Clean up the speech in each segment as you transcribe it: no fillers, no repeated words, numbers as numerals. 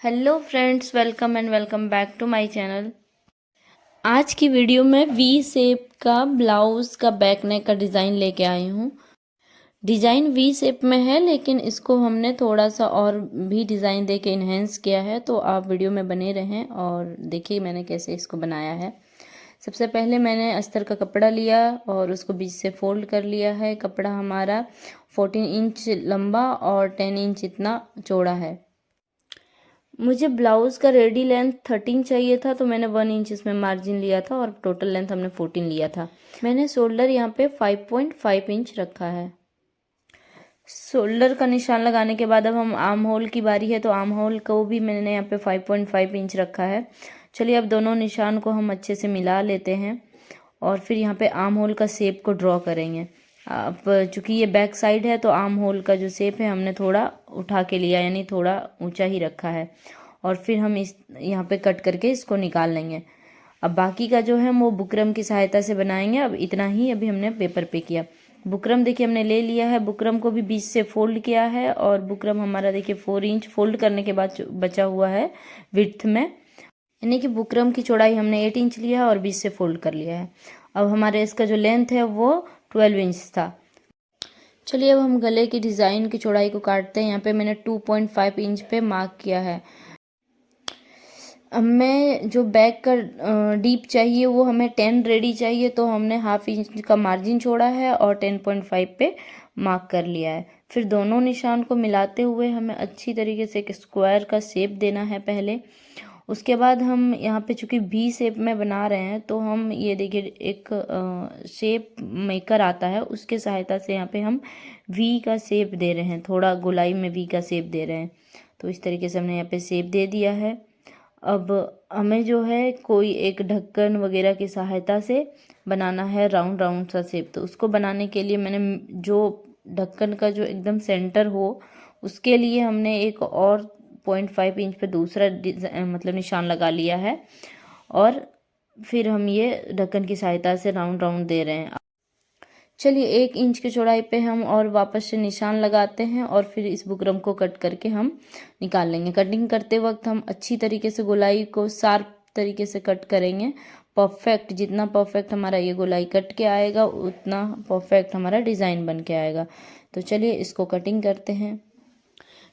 Hello friends, welcome and welcome back to my channel. आज की video में V shape का ब्लाउज़ का बैक नेक का डिज़ाइन लेके आई हूँ। डिज़ाइन वी शेप में है, लेकिन इसको हमने थोड़ा सा और भी डिज़ाइन दे के इन्हेंस किया है। तो आप वीडियो में बने रहें और देखिए मैंने कैसे इसको बनाया है। सबसे पहले मैंने अस्तर का कपड़ा लिया और उसको बीच से फोल्ड कर लिया है। कपड़ा हमारा 14 इंच लंबा और 10 इंच इतना चौड़ा है। मुझे ब्लाउज़ का रेडी लेंथ 13 चाहिए था, तो मैंने 1 इंच इसमें मार्जिन लिया था और टोटल लेंथ हमने 14 लिया था। मैंने शोल्डर यहाँ पे 5.5 इंच रखा है। शोल्डर का निशान लगाने के बाद अब हम आर्म होल की बारी है, तो आर्म होल को भी मैंने यहाँ पे 5.5 इंच रखा है। चलिए अब दोनों निशान को हम अच्छे से मिला लेते हैं और फिर यहाँ पे आर्म होल का शेप को ड्रॉ करेंगे। अब चूँकि ये बैक साइड है, तो आर्म होल का जो शेप है हमने थोड़ा उठा के लिया, यानी थोड़ा ऊंचा ही रखा है। और फिर हम इस यहाँ पे कट करके इसको निकाल लेंगे। अब बाकी का जो है वो बुकरम की सहायता से बनाएंगे। अब इतना ही अभी हमने पेपर पे किया। बुकरम देखिए हमने ले लिया है, बुकरम को भी बीच से फोल्ड किया है और बुकरम हमारा देखिए 4 इंच फोल्ड करने के बाद बचा हुआ है विड्थ में, यानी कि बुकरम की चौड़ाई हमने 8 इंच लिया है और बीच से फोल्ड कर लिया है। अब हमारे इसका जो लेंथ है वो 12 इंच था। चलिए अब हम गले की डिज़ाइन की चौड़ाई को काटते हैं। यहाँ पे मैंने 2.5 इंच पे मार्क किया है। अब मैं जो बैक का डीप चाहिए वो हमें 10 रेडी चाहिए, तो हमने हाफ इंच का मार्जिन छोड़ा है और 10.5 पे मार्क कर लिया है। फिर दोनों निशान को मिलाते हुए हमें अच्छी तरीके से एक स्क्वायर का शेप देना है पहले। उसके बाद हम यहाँ पे चूँकि वी शेप में बना रहे हैं, तो हम ये देखिए एक शेप मेकर आता है, उसके सहायता से यहाँ पे हम वी का शेप दे रहे हैं, थोड़ा गोलाई में वी का शेप दे रहे हैं। तो इस तरीके से हमने यहाँ पे शेप दे दिया है। अब हमें जो है कोई एक ढक्कन वगैरह की सहायता से बनाना है राउंड राउंड सा शेप। तो उसको बनाने के लिए मैंने जो ढक्कन का जो एकदम सेंटर हो, उसके लिए हमने एक और 0.5 इंच पे दूसरा मतलब निशान लगा लिया है और फिर हम ये ढक्कन की सहायता से राउंड राउंड दे रहे हैं। चलिए 1 इंच की चौड़ाई पे हम और वापस से निशान लगाते हैं और फिर इस बुकरम को कट करके हम निकाल लेंगे। कटिंग करते वक्त हम अच्छी तरीके से गोलाई को शार्प तरीके से कट करेंगे। परफेक्ट, जितना परफेक्ट हमारा ये गोलाई कट के आएगा उतना परफेक्ट हमारा डिज़ाइन बन के आएगा। तो चलिए इसको कटिंग करते हैं।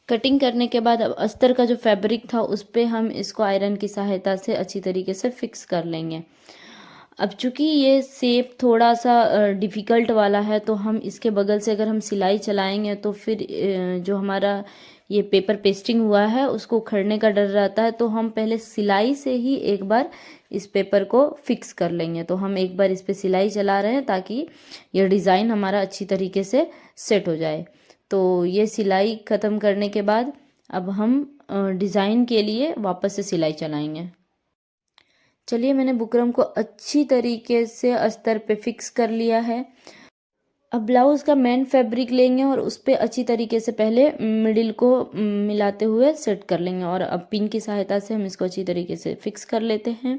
कटिंग करने के बाद अब अस्तर का जो फैब्रिक था उस पर हम इसको आयरन की सहायता से अच्छी तरीके से फिक्स कर लेंगे। अब चूंकि ये शेप थोड़ा सा डिफ़िकल्ट वाला है, तो हम इसके बगल से अगर हम सिलाई चलाएंगे तो फिर जो हमारा ये पेपर पेस्टिंग हुआ है उसको उखड़ने का डर रहता है। तो हम पहले सिलाई से ही एक बार इस पेपर को फिक्स कर लेंगे। तो हम एक बार इस पर सिलाई चला रहे हैं ताकि ये डिज़ाइन हमारा अच्छी तरीके से सेट हो जाए। तो ये सिलाई ख़त्म करने के बाद अब हम डिज़ाइन के लिए वापस से सिलाई चलाएंगे। चलिए मैंने बुकरम को अच्छी तरीके से अस्तर पे फिक्स कर लिया है। अब ब्लाउज़ का मेन फैब्रिक लेंगे और उस पर अच्छी तरीके से पहले मिडिल को मिलाते हुए सेट कर लेंगे और अब पिन की सहायता से हम इसको अच्छी तरीके से फिक्स कर लेते हैं।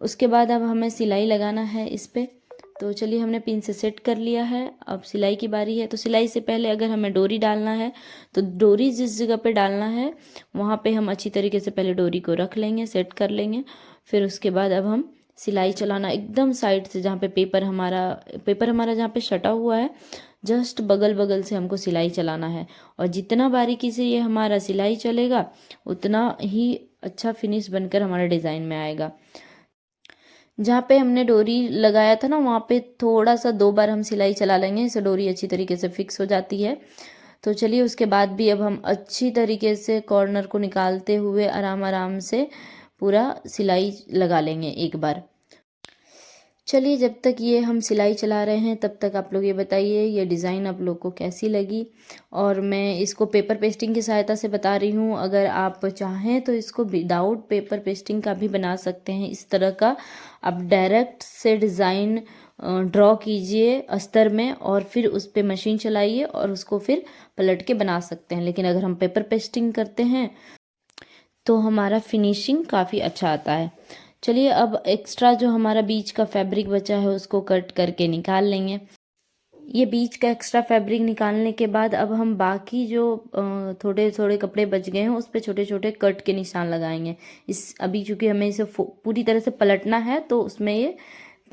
उसके बाद अब हमें सिलाई लगाना है इस पर। तो चलिए हमने पिन से सेट कर लिया है, अब सिलाई की बारी है। तो सिलाई से पहले अगर हमें डोरी डालना है, तो डोरी जिस जगह पे डालना है वहाँ पे हम अच्छी तरीके से पहले डोरी को रख लेंगे, सेट कर लेंगे। फिर उसके बाद अब हम सिलाई चलाना एकदम साइड से, जहाँ पे पेपर हमारा जहाँ पे सटा हुआ है जस्ट बगल बगल से हमको सिलाई चलाना है। और जितना बारीकी से ये हमारा सिलाई चलेगा उतना ही अच्छा फिनिश बनकर हमारा डिज़ाइन में आएगा। जहाँ पे हमने डोरी लगाया था ना, वहाँ पे थोड़ा सा 2 बार हम सिलाई चला लेंगे, इससे डोरी अच्छी तरीके से फिक्स हो जाती है। तो चलिए उसके बाद भी अब हम अच्छी तरीके से कॉर्नर को निकालते हुए आराम आराम से पूरा सिलाई लगा लेंगे एक बार। चलिए जब तक ये हम सिलाई चला रहे हैं तब तक आप लोग ये बताइए ये डिज़ाइन आप लोग को कैसी लगी। और मैं इसको पेपर पेस्टिंग की सहायता से बता रही हूँ, अगर आप चाहें तो इसको विदाउट पेपर पेस्टिंग का भी बना सकते हैं। इस तरह का आप डायरेक्ट से डिज़ाइन ड्रॉ कीजिए अस्तर में और फिर उस पर मशीन चलाइए और उसको फिर पलट के बना सकते हैं। लेकिन अगर हम पेपर पेस्टिंग करते हैं तो हमारा फिनिशिंग काफ़ी अच्छा आता है। चलिए अब एक्स्ट्रा जो हमारा बीच का फैब्रिक बचा है उसको कट करके निकाल लेंगे। ये बीच का एक्स्ट्रा फैब्रिक निकालने के बाद अब हम बाकी जो थोड़े थोड़े कपड़े बच गए हैं उस पे छोटे छोटे कट के निशान लगाएंगे। इस अभी चूँकि हमें इसे पूरी तरह से पलटना है तो उसमें ये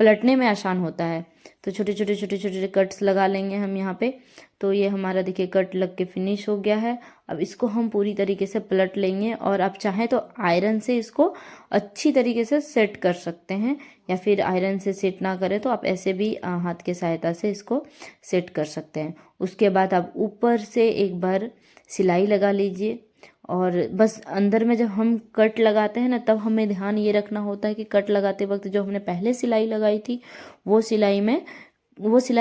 पलटने में आसान होता है। तो छोटे छोटे छोटे छोटे कट्स लगा लेंगे हम यहाँ पे। तो ये हमारा देखिए कट लग के फिनिश हो गया है। अब इसको हम पूरी तरीके से पलट लेंगे और आप चाहें तो आयरन से इसको अच्छी तरीके से सेट कर सकते हैं, या फिर आयरन से सेट ना करें तो आप ऐसे भी हाथ के सहायता से इसको सेट कर सकते हैं। उसके बाद आप ऊपर से एक बार सिलाई लगा लीजिए और बस अंदर में जब हम कट लगाते हैं ना तब हमें ध्यान ये रखना होता है कि कट लगाते वक्त जो हमने पहले सिलाई लगाई थी वो सिलाई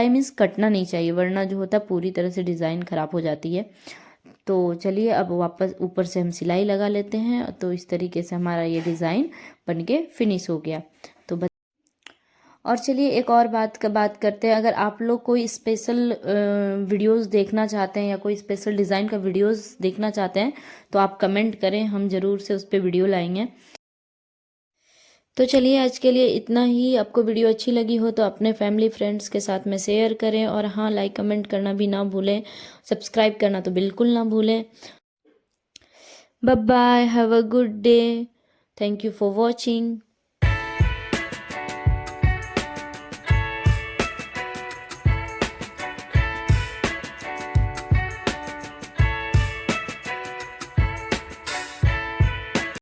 मीन्स कटना नहीं चाहिए, वरना जो होता है पूरी तरह से डिज़ाइन ख़राब हो जाती है। तो चलिए अब वापस ऊपर से हम सिलाई लगा लेते हैं। तो इस तरीके से हमारा ये डिज़ाइन बनके फिनिश हो गया। तो और चलिए एक और बात करते हैं। अगर आप लोग कोई स्पेशल वीडियोस देखना चाहते हैं या कोई स्पेशल डिज़ाइन का वीडियोस देखना चाहते हैं तो आप कमेंट करें, हम ज़रूर से उस पर वीडियो लाएंगे। तो चलिए आज के लिए इतना ही। आपको वीडियो अच्छी लगी हो तो अपने फैमिली फ्रेंड्स के साथ में शेयर करें, और हाँ, लाइक कमेंट करना भी ना भूलें, सब्सक्राइब करना तो बिल्कुल ना भूलें। Bye bye, have a good day, thank you for watching.